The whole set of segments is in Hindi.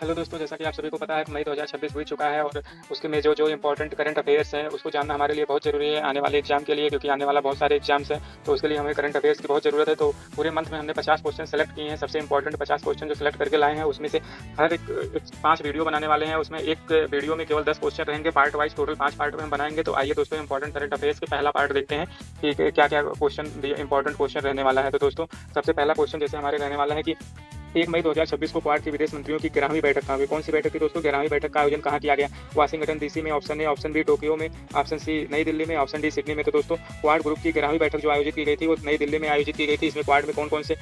हेलो दोस्तों, जैसा कि आप सभी को पता है मई 2026 बीत चुका है और उसके में जो जो इंपॉर्टेंट करंट अफेयर्स हैं उसको जानना हमारे लिए बहुत ज़रूरी है आने वाले एग्जाम के लिए, क्योंकि आने वाला बहुत सारे एग्जाम्स हैं। तो उसके लिए हमें करंट अफेयर्स की बहुत ज़रूरत है। तो पूरे मंथ में हमने 50 क्वेश्चन सेलेक्ट किए हैं, सबसे इंपॉर्टेंट 50 क्वेश्चन जो सेलेक्ट करके लाए हैं। उसमें से हर एक 5 वीडियो बनाने वाले हैं। उसमें एक वीडियो में केवल 10 क्वेश्चन रहेंगे, पार्ट वाइज टोटल 5 पार्ट में हम बनाएंगे। तो आइए दोस्तों, इंपॉर्टेंट करंट अफेयर्स के पहला पार्ट देखते हैं कि क्या क्या क्वेश्चन इंपॉर्टेंट क्वेश्चन रहने वाला है। तो दोस्तों, सबसे पहला क्वेश्चन जैसे हमारे रहने वाला है कि 1 मई 2026 को क्वाड के विदेश मंत्रियों की 11वीं बैठक कहाँ हुई। कौन सी बैठक थी दोस्तों? 11वीं बैठक का आयोजन कहाँ किया गया? वाशिंगटन डीसी में, option A. Option B Tokyo में, ऑप्शन सी नई दिल्ली में, ऑप्शन डी सिडनी में। तो दोस्तों, क्वाड ग्रुप की 11वीं बैठक जो आयोजित की गई थी वो नई दिल्ली में आयोजित की गई थी। इसमें क्वाड में कौन कौन से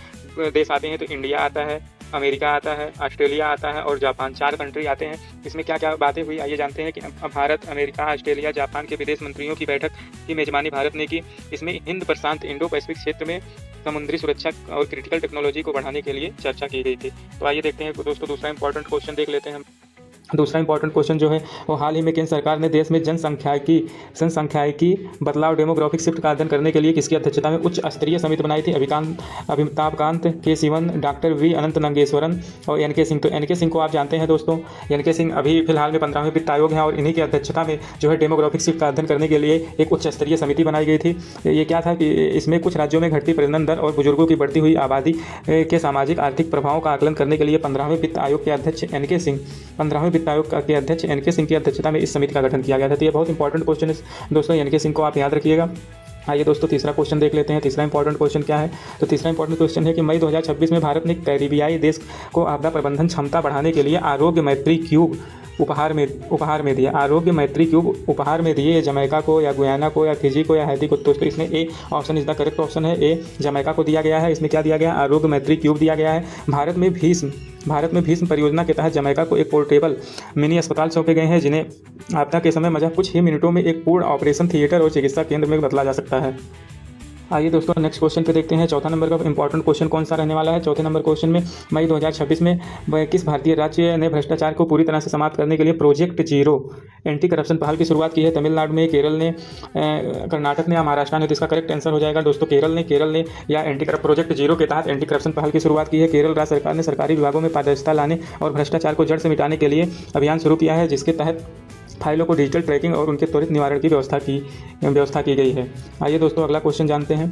देश आते हैं? तो इंडिया आता है, अमेरिका आता है, ऑस्ट्रेलिया आता है और जापान, 4 कंट्री आते हैं। इसमें क्या क्या बातें हुई आइए जानते हैं कि भारत, अमेरिका, ऑस्ट्रेलिया, जापान के विदेश मंत्रियों की बैठक की मेजबानी भारत ने की। इसमें हिंद प्रशांत इंडो पैसिफिक क्षेत्र में समुद्री सुरक्षा और क्रिटिकल टेक्नोलॉजी को बढ़ाने के लिए चर्चा की गई थी। तो आइए देखते हैं दोस्तों, दूसरा इंपॉर्टेंट क्वेश्चन देख लेते हैं हम। दूसरा इंपॉर्टेंट क्वेश्चन जो है वो हाल ही में केंद्र सरकार ने देश में जनसंख्यायिकी बदलाव डेमोग्राफिक शिफ्ट का अध्ययन करने के लिए किसकी अध्यक्षता में उच्च स्तरीय समिति बनाई थी? अमिताभ कांत, के सिवन, डॉक्टर वी अनंत नागेश्वरन और एन के सिंह। तो एन के सिंह को आप जानते हैं दोस्तों, एन के सिंह अभी फिलहाल में 15वें वित्त आयोग है और इन्हीं की अध्यक्षता में जो है डेमोग्राफिक शिफ्ट का अध्ययन करने के लिए एक उच्च स्तरीय समिति बनाई गई थी। ये क्या था कि इसमें कुछ राज्यों में घटती प्रजनन दर और बुजुर्गों की बढ़ती हुई आबादी के सामाजिक आर्थिक प्रभावों का आकलन करने के लिए 15वें वित्त आयोग के अध्यक्ष एन के सिंह आयोग के अध्यक्ष एन के सिंह की अध्यक्षता में इस समिति का गठन किया गया था। तो ये बहुत इंपॉर्टेंट क्वेश्चन है दोस्तों, एन के सिंह को आप याद रखिएगा। आइए दोस्तों, तीसरा क्वेश्चन देख लेते हैं। तीसरा इंपॉर्टेंट क्वेश्चन क्या है? तो तीसरा इंपॉर्टेंट क्वेश्चन है कि मई 2026 में भारत ने कैरिबियाई देश को आपदा प्रबंधन क्षमता बढ़ाने के लिए आरोग्य मैत्री क्यूब उपहार में दिया। आरोग्य मैत्री क्यूब उपहार में दिए जमैका को या गुयाना को या फिजी को या हैती को। दोस्तों, इसमें A option is the correct option है। ए जमैका को दिया गया है। इसमें क्या दिया गया? आरोग्य मैत्री क्यूब दिया गया है। भारत में भीष्म परियोजना के तहत जमैका को एक पोर्टेबल मिनी अस्पताल सौंपे गए हैं, जिन्हें आपदा के समय मजा कुछ ही मिनटों में एक पूर्ण ऑपरेशन थिएटर और चिकित्सा केंद्र में बदला जा सकता है। आइए दोस्तों, नेक्स्ट क्वेश्चन पे देखते हैं। चौथा नंबर का इंपॉर्टेंट क्वेश्चन कौन सा रहने वाला है? चौथे नंबर क्वेश्चन में मई 2026 में किस भारतीय राज्य ने भ्रष्टाचार को पूरी तरह से समाप्त करने के लिए प्रोजेक्ट जीरो एंटी करप्शन पहल की शुरुआत की है? तमिलनाडु में, केरल ने, कर्नाटक ने या महाराष्ट्र ने? तो इसका करेक्ट आंसर हो जाएगा दोस्तों केरल ने या प्रोजेक्ट जीरो के तहत एंटी करप्शन पहल की शुरुआत की है। केरल राज्य सरकार ने सरकारी विभागों में पारदर्शिता लाने और भ्रष्टाचार को जड़ से मिटाने के लिए अभियान शुरू किया है, जिसके तहत फाइलों को डिजिटल ट्रैकिंग और उनके त्वरित निवारण की व्यवस्था की गई है। आइए दोस्तों, अगला क्वेश्चन जानते हैं।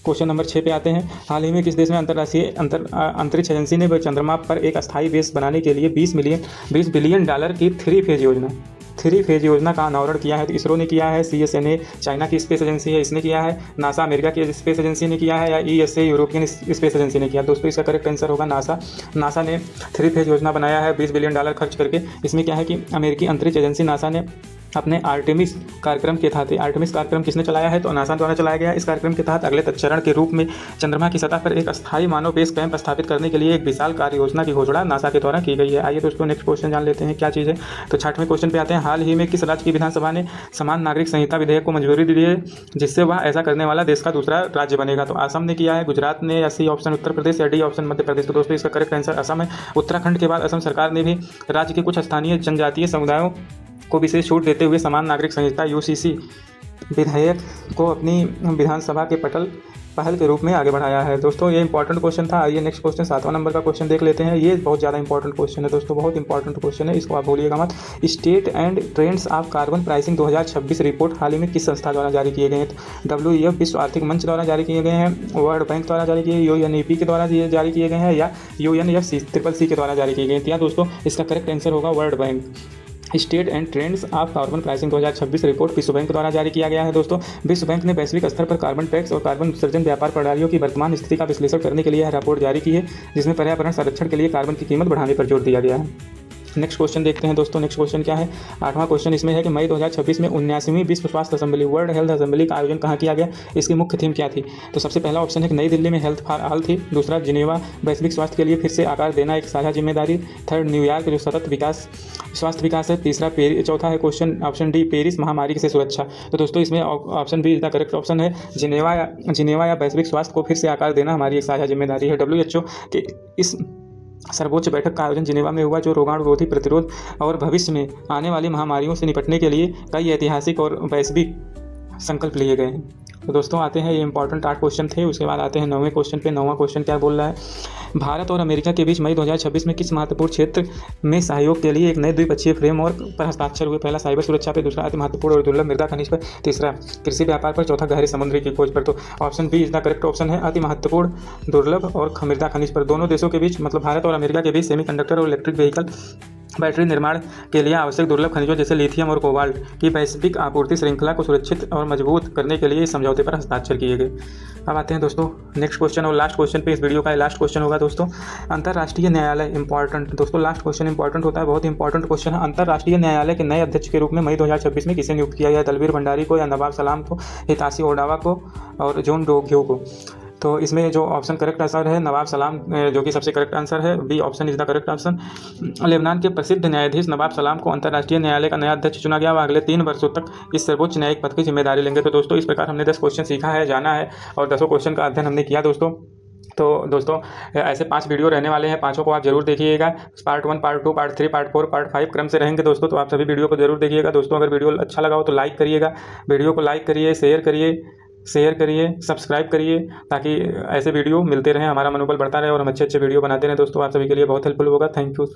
क्वेश्चन नंबर 6 पे आते हैं। हाल ही में किस देश में अंतरिक्ष एजेंसी ने चंद्रमा पर एक अस्थायी बेस बनाने के लिए 20 बिलियन डॉलर की थ्री फेज योजना का अनावरण किया है? तो इसरो ने किया है, CSNA चाइना की स्पेस एजेंसी है इसने किया है, नासा अमेरिका की स्पेस एजेंसी ने किया है, या ESA यूरोपियन स्पेस एजेंसी ने किया? दोस्तों, इसका करेक्ट आंसर होगा नासा ने 3 फेज योजना बनाया है 20 बिलियन डॉलर खर्च करके। इसमें क्या है कि अमेरिकी अंतरिक्ष एजेंसी नासा ने अपने आर्टेमिस कार्यक्रम के तहत, आर्टेमिस कार्यक्रम किसने चलाया है? तो नासा द्वारा चलाया गया। इस कार्यक्रम के तहत अगले चरण के रूप में चंद्रमा की सतह पर एक अस्थायी मानव बेस कैंप स्थापित करने के लिए एक विशाल कार्य योजना की घोषणा नासा के द्वारा की गई है। आइए दोस्तों, नेक्स्ट क्वेश्चन जान लेते हैं क्या चीज़ है। तो 6वें क्वेश्चन पे आते हैं। हाल ही में किस राज्य की विधानसभा ने समान नागरिक संहिता विधेयक को मंजूरी दी है, जिससे वह ऐसा करने वाला देश का दूसरा राज्य बनेगा? तो असम ने किया है, गुजरात ने, या सी ऑप्शन उत्तर प्रदेश, या डी ऑप्शन मध्य प्रदेश? तो दोस्तों, इसका करेक्ट आंसर असम है। उत्तराखंड के बाद असम सरकार ने भी राज्य के कुछ स्थानीय जनजातीय समुदायों को विशेष छूट देते हुए समान नागरिक संहिता UCC विधेयक को अपनी विधानसभा के पहल के रूप में आगे बढ़ाया है। दोस्तों, ये इंपॉर्टेंट क्वेश्चन था। आइए नेक्स्ट क्वेश्चन 7वां नंबर का क्वेश्चन देख लेते हैं। ये बहुत ज़्यादा इंपॉर्टेंट क्वेश्चन है दोस्तों, बहुत इंपॉर्टेंट क्वेश्चन है, इसको आप भूलिएगा मत। State and trends of carbon pricing 2026 report हाल ही में किस संस्था द्वारा जारी किए गए हैं? तो WEF विश्व आर्थिक मंच द्वारा जारी किए गए हैं, वर्ल्ड बैंक द्वारा जारी किए, UNEP के द्वारा जारी किए गए हैं, या UNFCCC के द्वारा जारी किए गए हैं? या दोस्तों, इसका करेक्ट आंसर होगा world bank. State and trends of carbon pricing 2026 report विश्व बैंक द्वारा जारी किया गया है। दोस्तों, विश्व बैंक ने वैश्विक स्तर पर कार्बन टैक्स और कार्बन उत्सर्जन व्यापार प्रणालियों की वर्तमान स्थिति का विश्लेषण करने के लिए यह रिपोर्ट जारी की है, जिसमें पर्यावरण संरक्षण के लिए कार्बन की कीमत बढ़ाने पर जोर दिया गया है। नेक्स्ट क्वेश्चन देखते हैं दोस्तों। नेक्स्ट क्वेश्चन क्या है? 8वां क्वेश्चन इसमें है कि मई 2026 में 79वीं विश्व स्वास्थ्य असेंबली, वर्ल्ड हेल्थ असेंबली का आयोजन कहाँ किया गया? इसकी मुख्य थीम क्या थी? तो सबसे पहला ऑप्शन है कि नई दिल्ली में हेल्थ फॉर ऑल थी। दूसरा, जिनेवा वैश्विक स्वास्थ्य के लिए फिर से आकार देना एक साझा जिम्मेदारी। थर्ड, न्यूयॉर्क जो सतत स्वास्थ्य विकास है। तीसरा, चौथा है क्वेश्चन ऑप्शन डी, पेरिस महामारी से सुरक्षा। तो दोस्तों, इसमें option B is the correct option है। जिनेवा या वैश्विक स्वास्थ्य को फिर से आकार देना हमारी एक साझा जिम्मेदारी है। WHO के इस सर्वोच्च बैठक का आयोजन जिनेवा में हुआ, जो रोगाणुरोधी प्रतिरोध और भविष्य में आने वाली महामारियों से निपटने के लिए कई ऐतिहासिक और वैश्विक संकल्प लिए गए हैं। तो दोस्तों आते हैं, ये इंपॉर्टेंट 8 क्वेश्चन थे। उसके बाद आते हैं 9वें क्वेश्चन पे। 9वां क्वेश्चन क्या बोल रहा है, भारत और अमेरिका के बीच मई 2026 में किस महत्वपूर्ण क्षेत्र में सहयोग के लिए एक नए द्विपक्षीय फ्रेमवर्क पर हस्ताक्षर हुए? पहला साइबर सुरक्षा पे, दूसरा अति महत्वपूर्ण और दुर्लभ मृदा खनिज पर, तीसरा कृषि व्यापार पर, चौथा गहरे समुद्री की खोज पर। तो option B is the correct option है, अति महत्वपूर्ण, दुर्लभ और मृदा खनिज पर। दोनों देशों के बीच मतलब भारत और अमेरिका के बीच सेमीकंडक्टर और इलेक्ट्रिक व्हीकल बैटरी निर्माण के लिए आवश्यक दुर्लभ खनिजों जैसे लिथियम और कोबाल्ट की वैश्विक आपूर्ति श्रृंखला को सुरक्षित और मजबूत करने के लिए इस समझौते पर हस्ताक्षर किए गए। अब आते हैं दोस्तों नेक्स्ट क्वेश्चन और लास्ट क्वेश्चन पे। इस वीडियो का लास्ट क्वेश्चन होगा दोस्तों, अंतर्राष्ट्रीय न्यायालय इंपॉर्टेंट। दोस्तों लास्ट क्वेश्चन इंपॉर्टेंट होता है, बहुत इंपॉर्टेंट क्वेश्चन है। अंतर्राष्ट्रीय न्यायालय के नए अध्यक्ष के रूप में मई 2026 में किसे नियुक्त किया गया? दलबीर भंडारी को, या नवाब सलाम को, हिताशी ओडावा को और जॉन डोग्यो को? तो इसमें जो ऑप्शन करेक्ट आंसर है नवाब सलाम, जो कि सबसे करेक्ट आंसर है। B option is the correct option. Lebanon के प्रसिद्ध न्यायाधीश नवाब सलाम को अंतर्राष्ट्रीय न्यायालय का नया अध्यक्ष चुना गया। वह अगले 3 वर्षों तक इस सर्वोच्च न्यायिक पद की जिम्मेदारी लेंगे। तो दोस्तों इस प्रकार हमने 10 क्वेश्चन सीखा है, जाना है और 10 क्वेश्चन का अध्ययन हमने किया दोस्तों। तो दोस्तों ऐसे 5 वीडियो रहने वाले हैं, 5 को आप जरूर देखिएगा। Part 1, part 2, part 3, part 4, part 5 क्रम से रहेंगे दोस्तों। तो आप सभी वीडियो को जरूर देखिएगा दोस्तों। अगर वीडियो अच्छा लगा हो तो लाइक करिएगा, वीडियो को लाइक करिए, शेयर करिए, सब्सक्राइब करिए, ताकि ऐसे वीडियो मिलते रहें, हमारा मनोबल बढ़ता रहे और हम अच्छे वीडियो बनाते रहें दोस्तों। आप सभी के लिए बहुत हेल्पफुल होगा। Thank you.